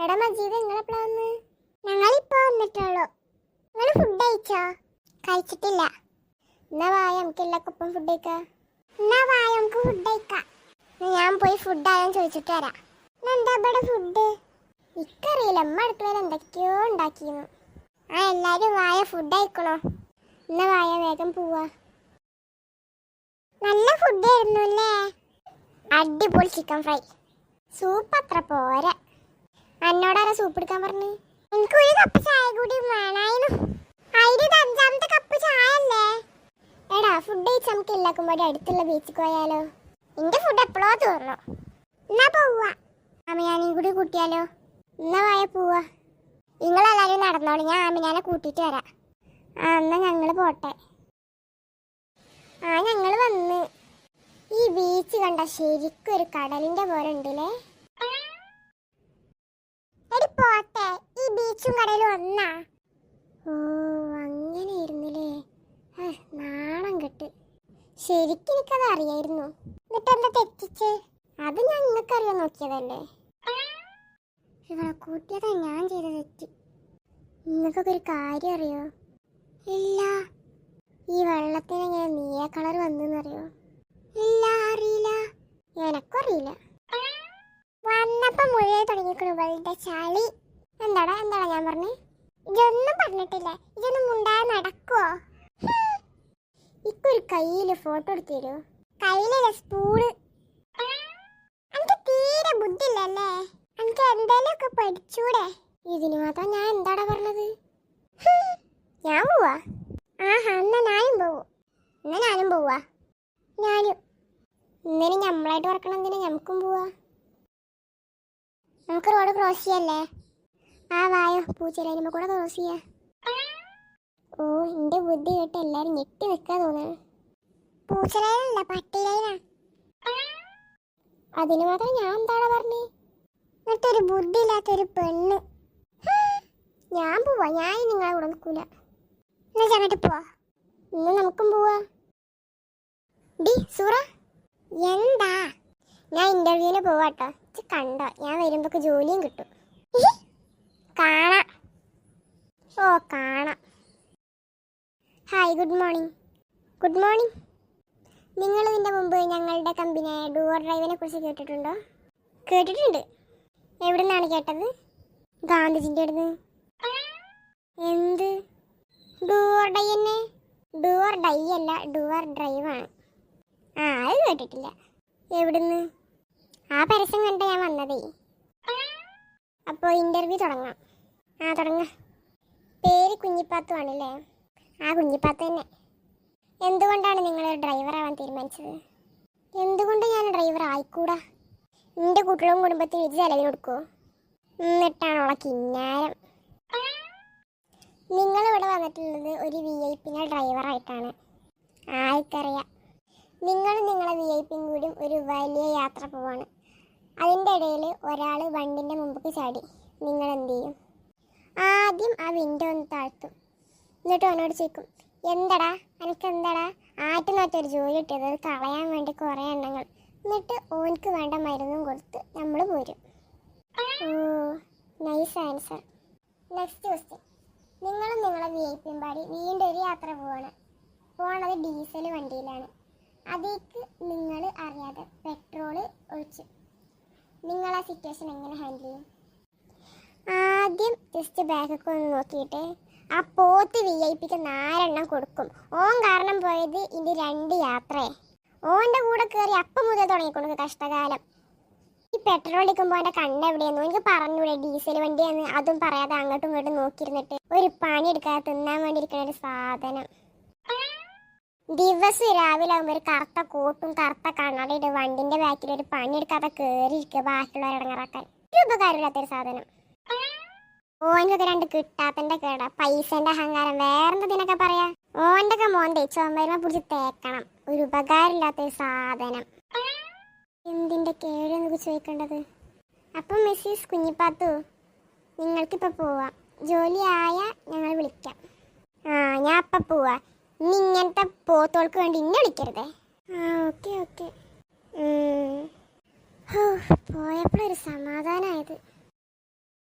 എടാ മജീദ്, നിങ്ങളെപ്പോഴാ വന്ന്? ഞങ്ങളിപ്പോ വന്നിട്ടുള്ളൂ. നിങ്ങൾ ഫുഡ് കഴിച്ചോ? കഴിച്ചിട്ടില്ല. എന്നാ വായ, നമുക്ക് എല്ലാവർക്കും ഒപ്പം ഫുഡ് കഴിക്കാം. എന്നാ വായ, നമുക്ക് ഫുഡ് കഴിക്കാം. ഞാൻ പോയി ഫുഡ് ആയാലും ചോദിച്ചിട്ട് വരാം. എന്താ ഇവിടെ ഫുഡ്? ഇക്കറിയില്ല, അമ്മ അടുക്കളയിൽ എന്തൊക്കെയോ ഉണ്ടാക്കിയിരുന്നു. എല്ലാരും വായ, ഫുഡ് കഴിക്കണോ? എന്നാ വായ, വേഗം പോവാ. നല്ല ഫുഡ് ആയിരുന്നു അല്ലേ? അടിപൊളി ചിക്കൻ ഫ്രൈ. സൂപ്പ് അത്ര പോരാ. എന്നോടാരാ സൂപ്പ് എടുക്കാൻ പറഞ്ഞു? എനിക്ക് ഒരു കപ്പ് ചായ കൂടി വേണായിരുന്നു. അതിന് 5ാമത്തെ കപ്പ് ചായ അല്ലേ? എടാ, ഫുഡ് കഴിച്ച് നമുക്ക് എല്ലാവർക്കും കൂടി അടുത്തുള്ള ബീച്ചിൽ പോയാലോ? എന്റെ ഫുഡ് എപ്പോഴോ തീർന്നു. എന്നാ പോവാ. ആമിനാനെയും കൂടി കൂട്ടിയാലോ? എന്നാ വായ പോവാ. നിങ്ങളെല്ലാരും നടന്നോളൂ, ഞാൻ ആമിനാനെ കൂട്ടിയിട്ട് വരാം. എന്നാ ഞങ്ങള് പോട്ടെ. ഞങ്ങള് വന്ന്. ഈ ബീച്ച് കണ്ട ശരിക്കും ഒരു കടലിന്റെ പോലെ ഉണ്ടല്ലേ? എടി പോട്ടെ, ഈ ബീച്ചും കടലും ഒന്നാ? ഓ, അങ്ങനെ ഇരുന്നില്ലേ? നാണം കെട്ട്. ശരിക്കും എനിക്കത് അറിയായിരുന്നു. എന്നിട്ട് എന്താ തെറ്റിച്ച്? അത് ഞാൻ നിങ്ങൾക്കറിയാൻ നോക്കിയതല്ലേ? ഇവളെ കൂട്ടിയതാ ഞാൻ ചെയ്ത തെറ്റ്. നിങ്ങൾക്കൊക്കെ ഒരു കാര്യം അറിയോ? ഇല്ല. ഈ വെള്ളത്തിന് എങ്ങനെ നീല കളർ വന്നെന്നറിയോ? ഇല്ല, അറിയില്ല. എനക്കും അറിയില്ല. വന്നപ്പോ മുഴുവൻ തുടങ്ങിക്കണു ഇവളുടെ ചളി. എന്താടാ ഞാൻ പറഞ്ഞേ? ഇതൊന്നും പറഞ്ഞിട്ടില്ല. ഇതൊന്നും മുണ്ടാതെ നടക്കുവോ? ഇക്കൊരു കയ്യില് ഫോട്ടോ എടുത്തു തരുമോ? കയ്യിലല്ല, സ്പൂണ്. എനിക്ക് തീരെ ബുദ്ധിയില്ലല്ലേ? എനിക്ക് എന്തെങ്കിലും ഒക്കെ പഠിച്ചൂടെ? ഇതിന് മാത്രം ഞാൻ എന്താടാ പറഞ്ഞത്? ഞാൻ പോവാ. എന്നാ ഞാനും പോവാ. ഞാനും ഇന്നലെ നമ്മളായിട്ട് പറക്കണമെങ്കിൽ നമുക്കും പോവാ. നമുക്ക് റോഡ് ക്രോസ് ചെയ്യല്ലേ? വായോ, പൂച്ചലൈനുമ്പോ കൂടെ ക്രോസ് ചെയ്യാ. ഓ, എന്റെ ബുദ്ധി കേട്ട് എല്ലാരും ഞെട്ടി നിൽക്കാ തോന്നുന്നു. പൂച്ചലൈനല്ല, പട്ടിലൈനാ. അതിന് മാത്രം ഞാൻ എന്താടാ പറഞ്ഞേ? എന്നിട്ടൊരു ബുദ്ധി ഇല്ലാത്തൊരു പെണ്ണ്. ഞാൻ പോവാ. ഞാൻ നിങ്ങളെ കൂടെ നിൽക്കൂല. എന്നാ ചങ്ങട്ട് പോവാ. ഇന്ന് നമുക്കും പോവാ. ഡി സൂറ, എന്താ? ഞാൻ ഇന്റർവ്യൂവിന് പോവാട്ടോ. കണ്ടോ, ഞാൻ വരുമ്പോ ജോലിയും കിട്ടും. കാണാം. ഓ, കാണാം. Hi, good morning. Good morning. നിങ്ങൾ ഇതിന്റെ മുമ്പ് ഞങ്ങളുടെ കമ്പനിയായ ഡുവർ ഡ്രൈവിനെ കുറിച്ച് കേട്ടിട്ടുണ്ടോ? കേട്ടിട്ടുണ്ട്. എവിടെ നിന്നാണ് കേട്ടത്? ഗാന്ധിജിന്റെ അടുത്ത്. എന്ത്? ഡുവർ ഡൈ തന്നെ? ഡുവർ ഡൈ അല്ല, ഡുവർ ഡ്രൈവാണ്. അത് കേട്ടിട്ടില്ല. എവിടുന്ന്? ആ പരസ്യം കണ്ട ഞാൻ വന്നതേ. അപ്പോൾ ഇന്റർവ്യൂ തുടങ്ങാം. തുടങ്ങാം. പേര് കുഞ്ഞിപ്പാത്തു ആണല്ലേ? കുഞ്ഞിപ്പാത്തു തന്നെ. എന്തുകൊണ്ടാണ് നിങ്ങൾ ഡ്രൈവർ ആവാൻ തീരുമാനിച്ചത്? എന്തുകൊണ്ട് ഞാൻ ഡ്രൈവർ ആയിക്കൂടാ? എൻ്റെ കുട്ടികളും കുടുംബത്തിനും ഇത് ചെലവിന് കൊടുക്കുമോ? എന്നിട്ടാണോളെ കിന്നാരം. നിങ്ങളിവിടെ വന്നിട്ടുള്ളത് ഒരു VIP ഡ്രൈവറായിട്ടാണ്. ആർക്കറിയാം, നിങ്ങളും നിങ്ങളെ VIP കൂടിയും ഒരു വലിയ യാത്ര പോവാണ്. അതിൻ്റെ ഇടയിൽ ഒരാൾ വണ്ടിൻ്റെ മുമ്പ് ചാടി. നിങ്ങൾ എന്ത് ചെയ്യും? ആദ്യം ആ വിൻഡോ ഒന്ന് താഴ്ത്തും. എന്നിട്ട് അവനോട് ചോദിക്കും, എന്താടാ എനിക്കെന്താടാ ആറ്റുനോറ്റൊരു ജോലി കിട്ടിയത്, അത് കളയാൻ വേണ്ടി കുറേ എണ്ണങ്ങൾ. എന്നിട്ട് ഓനക്ക് വേണ്ട മരുന്നും കൊടുത്ത് നമ്മൾ പോരും. ഓ, നൈസ് ആൻസർ. Next question. നിങ്ങളും നിങ്ങളെ VIP പാടി വീണ്ടും ഒരു യാത്ര പോണത് ഡീസൽ വണ്ടിയിലാണ്. അതിലേക്ക് നിങ്ങൾ അറിയാതെ പെട്രോള് ഒഴിച്ചു. നിങ്ങൾ ആ സിറ്റുവേഷൻ എങ്ങനെ ഹാൻഡിൽ ചെയ്യും? ആദ്യം ജസ്റ്റ് ബാഗൊക്കെ ഒന്ന് നോക്കിയിട്ട് ആ പോത്ത് VIP-ക്ക് 4 എണ്ണം കൊടുക്കും. ഓൻ കാരണം പോയത് ഇത് 2 യാത്രയെ. ഓൻ്റെ കൂടെ കയറി അപ്പം മുതൽ തുടങ്ങിക്കൊടുക്കും കഷ്ടകാലം. ഈ പെട്രോൾ അടിക്കുമ്പോൾ എൻ്റെ കണ്ണെവിടെയെന്നു എനിക്ക് പറഞ്ഞൂടെ? ഡീസൽ വണ്ടിയെന്ന് അതും പറയാതെ അങ്ങോട്ടും ഇങ്ങോട്ടും നോക്കിയിരുന്നിട്ട് ഒരു പണി എടുക്കാതെ തിന്നാൻ വേണ്ടി ഇരിക്കുന്ന ഒരു സാധനം. ദിവസം രാവിലെ ആകുമ്പോൾ ഒരു കറുത്ത കോട്ടും കറുത്ത കണ്ണടയിട്ട് വണ്ടിന്റെ ബാക്കിൽ ഒരു പണി എടുക്കാതെ കയറിയിരിക്കുക ബാക്കിയുള്ളവരെ ഇടങ്ങാറാക്കാൻ. ഒരു ഉപകാരമില്ലാത്തൊരു സാധനം. ഓനൊക്കെ 2 കിട്ടാത്തന്റെ കേടാ, പൈസന്റെ അഹങ്കാരം, വേറെന്തതിനൊക്കെ പറയാ. ഓൻ്റെ ഒക്കെ മോന്റെ ചുമരുമ പിടിച്ച് തേക്കണം. ഒരു ഉപകാരമില്ലാത്തൊരു സാധനം. എന്തിന്റെ കേടെന്നൊക്കെ ചോദിക്കേണ്ടത്. അപ്പം മിസ്സിസ് കുഞ്ഞിപ്പാത്തു, നിങ്ങൾക്കിപ്പോൾ പോവാം. ജോലിയായ ഞങ്ങൾ വിളിക്കാം. ഞാൻ അപ്പം പോവാ. ഇനി ഇങ്ങനത്തെ പോത്തോൾക്ക് വേണ്ടി ഇന്നെ വിളിക്കരുതേ. ഓക്കെ. പോയപ്പോഴൊരു സമാധാനമായത്.